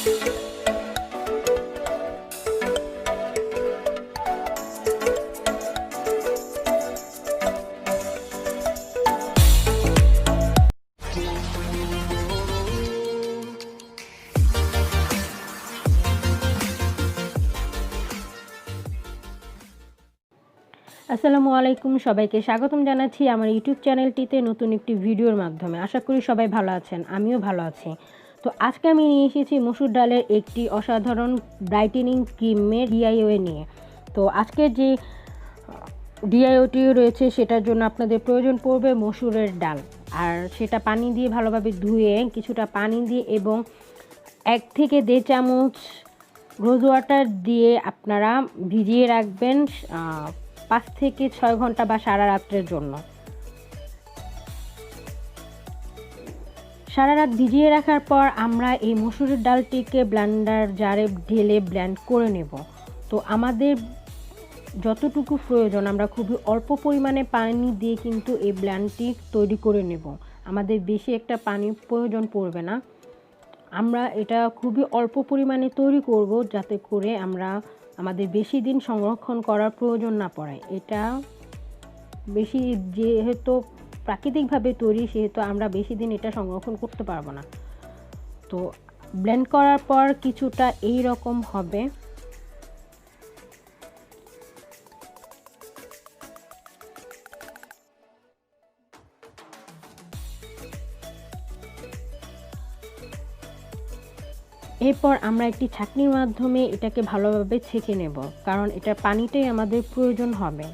আসসালামু আলাইকুম, সবাইকে স্বাগতম জানাচ্ছি আমার ইউটিউব চ্যানেলটিতে নতুন একটি ভিডিওর মাধ্যমে। আশা করি সবাই ভালো আছেন, আমিও ভালো আছি। তো আজকে আমি নিয়ে এসেছি মসুর ডালের একটি অসাধারণ ব্রাইটেনিং ক্রিমের ডিআইওয়াই নিয়ে। তো আজকে যে ডিআইওয়াইটি রয়েছে সেটার জন্য আপনাদের প্রয়োজন পড়বে মসুরের ডাল, আর সেটা পানি দিয়ে ভালোভাবে ধুয়ে কিছুটা পানি দিয়ে এবং 1 থেকে 1.5 চামচ রোজ ওয়াটার দিয়ে আপনারা ভিজিয়ে রাখবেন 5 থেকে 6 ঘন্টা বা সারা রাত্রের জন্য। সারা রাত ভিজিয়ে রাখার পর আমরা এই মসুরের ডালটিকে ব্লেন্ডার জারে ঢেলে ব্লেন্ড করে নেব। তো আমাদের যতটুকু প্রয়োজন আমরা খুবই অল্প পরিমাণে পানি দিয়ে কিন্তু এই ব্লেন্ডটি তৈরি করে নেব। আমাদের বেশি একটা পানির প্রয়োজন পড়বে না। আমরা এটা খুবই অল্প পরিমাণে তৈরি করব যাতে করে আমাদের বেশি দিন সংরক্ষণ করার প্রয়োজন না পড়ে। এটা বেশি যেহেতু প্রাকৃতিকভাবে তৈরি সেহেতু আমরা বেশি দিন এটা সংরক্ষণ করতে পারবো না। তো ব্লেন্ড করার পর কিছুটা এই রকম হবে। এরপর আমরা একটি ছাঁকনির মাধ্যমে এটাকে ভালোভাবে ছেঁকে নেব, কারণ এটার পানিটাই আমাদের প্রয়োজন হবে।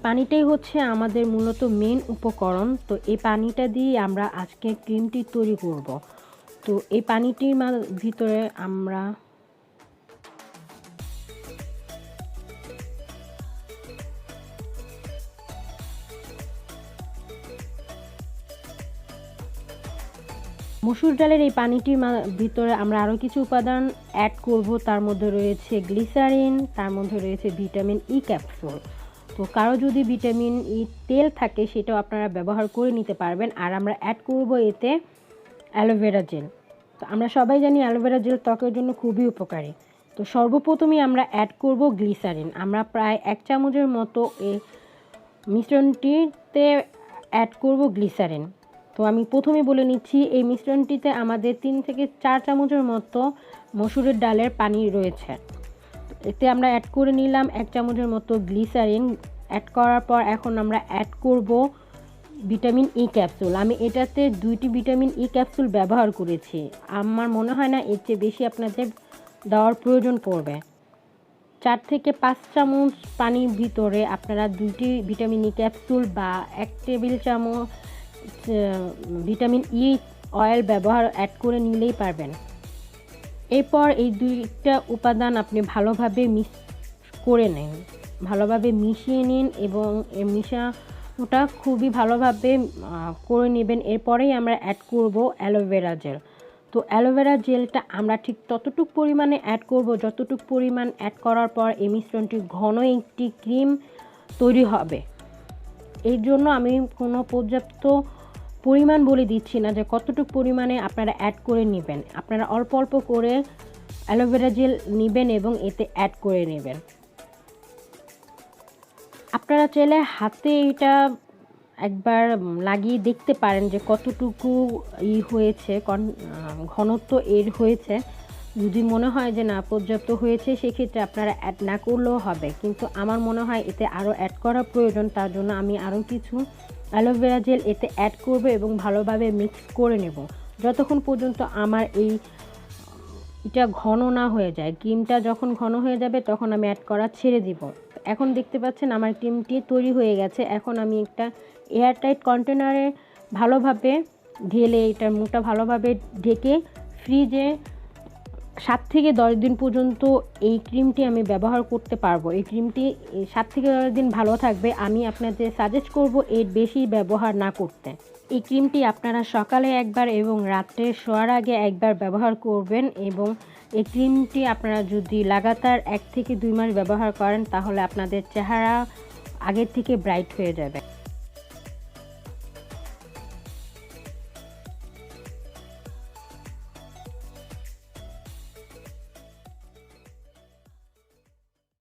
পানিটাই হচ্ছে আমাদের মূলত মেন উপকরণ। তো এই পানিটা দিয়ে আমরা আজকে ক্রিমটি তৈরি করব। তো এই পানিটির ভিতরে আমরা মসুর ডালের এই পানিটির ভিতরে আমরা আরও কিছু উপাদান অ্যাড করব। তার মধ্যে রয়েছে গ্লিসারিন, তার মধ্যে রয়েছে ভিটামিন ই ক্যাপসুল। তো কারো যদি ভিটামিন ই তেল থাকে সেটাও আপনারা ব্যবহার করে নিতে পারবেন। আর আমরা অ্যাড করব এতে অ্যালোভেরা জেল। তো আমরা সবাই জানি অ্যালোভেরা জেল ত্বকের জন্য খুবই উপকারী। তো সর্বপ্রথমেই আমরা অ্যাড করব গ্লিসারিন। আমরা প্রায় 1 চামচের মতো এই মিশ্রণটিতে অ্যাড করব গ্লিসারিন। তো আমি প্রথমে বলে নিচ্ছি, এই মিশ্রণটিতে আমাদের 3 থেকে 4 চামচের মতো মসুরের ডালের পানি রয়েছে। এতে আমরা অ্যাড করে নিলাম 1 চামচের মতো গ্লিসারিন। অ্যাড করার পর এখন আমরা অ্যাড করব ভিটামিন ই ক্যাপসুল। আমি এটাতে 2টি ভিটামিন ই ক্যাপসুল ব্যবহার করেছি। আমার মনে হয় না এর চেয়ে বেশি আপনাদের দেওয়ার প্রয়োজন পড়বে। 4 থেকে 5 চামচ পানির ভিতরে আপনারা 2টি ভিটামিন ই ক্যাপসুল বা 1 টেবিল চামচ ভিটামিন ই অয়েল অ্যাড করে নিলেই পারবেন। এরপর এই 2টা উপাদান আপনি ভালোভাবে ভালোভাবে মিশিয়ে নিন এবং এই মিশানোটা খুবই ভালোভাবে করে নেবেন। এরপরেই আমরা অ্যাড করব অ্যালোভেরা জেল। তো অ্যালোভেরা জেলটা আমরা ঠিক ততটুকু পরিমাণে অ্যাড করব যতটুকু পরিমাণ অ্যাড করার পর এই মিশ্রণটি ঘন একটি ক্রিম তৈরি হবে। এর জন্য আমি কোনো পর্যাপ্ত পরিমাণ বলে দিচ্ছি না যে কতটুকু পরিমাণে আপনারা অ্যাড করে নেবেন। আপনারা অল্প অল্প করে অ্যালোভেরা জেল নেবেন এবং এতে অ্যাড করে নেবেন। আপনারা চাইলে হাতে এটা একবার লাগিয়ে দেখতে পারেন যে কতটুকু হয়েছে, ঘনত্ব এর হয়েছে। যদি মনে হয় যে না পর্যাপ্ত হয়েছে সেক্ষেত্রে আপনারা অ্যাড না করলেও হবে, কিন্তু আমার মনে হয় এতে আরও অ্যাড করা প্রয়োজন। তার জন্য আমি আরও কিছু অ্যালোভেরা জেল এতে অ্যাড করব এবং ভালোভাবে মিক্স করে নেব যতক্ষণ পর্যন্ত আমার এটা ঘন না হয়ে যায়। ক্রিমটা যখন ঘন হয়ে যাবে তখন আমি অ্যাড করা ছেড়ে দিব। এখন দেখতে পাচ্ছেন আমার ক্রিমটি তৈরি হয়ে গেছে। এখন আমি একটা এয়ারটাইট কন্টেনারে ভালোভাবে ঢেলে এটার মুখটা ভালোভাবে ঢেকে ফ্রিজে 7 থেকে 10 দিন পর্যন্ত এই ক্রিমটি আমি ব্যবহার করতে পারবো। এই ক্রিমটি 7 থেকে 10 দিন ভালো থাকবে। আমি আপনাদের সাজেস্ট করব এর বেশি ব্যবহার না করতে। এই ক্রিমটি আপনারা সকালে একবার এবং রাত্রে শোয়ার আগে একবার ব্যবহার করবেন এবং এই ক্রিমটি আপনারা যদি লাগাতার 1 থেকে 2 মাস ব্যবহার করেন তাহলে আপনাদের চেহারা আগের থেকে ব্রাইট হয়ে যাবে।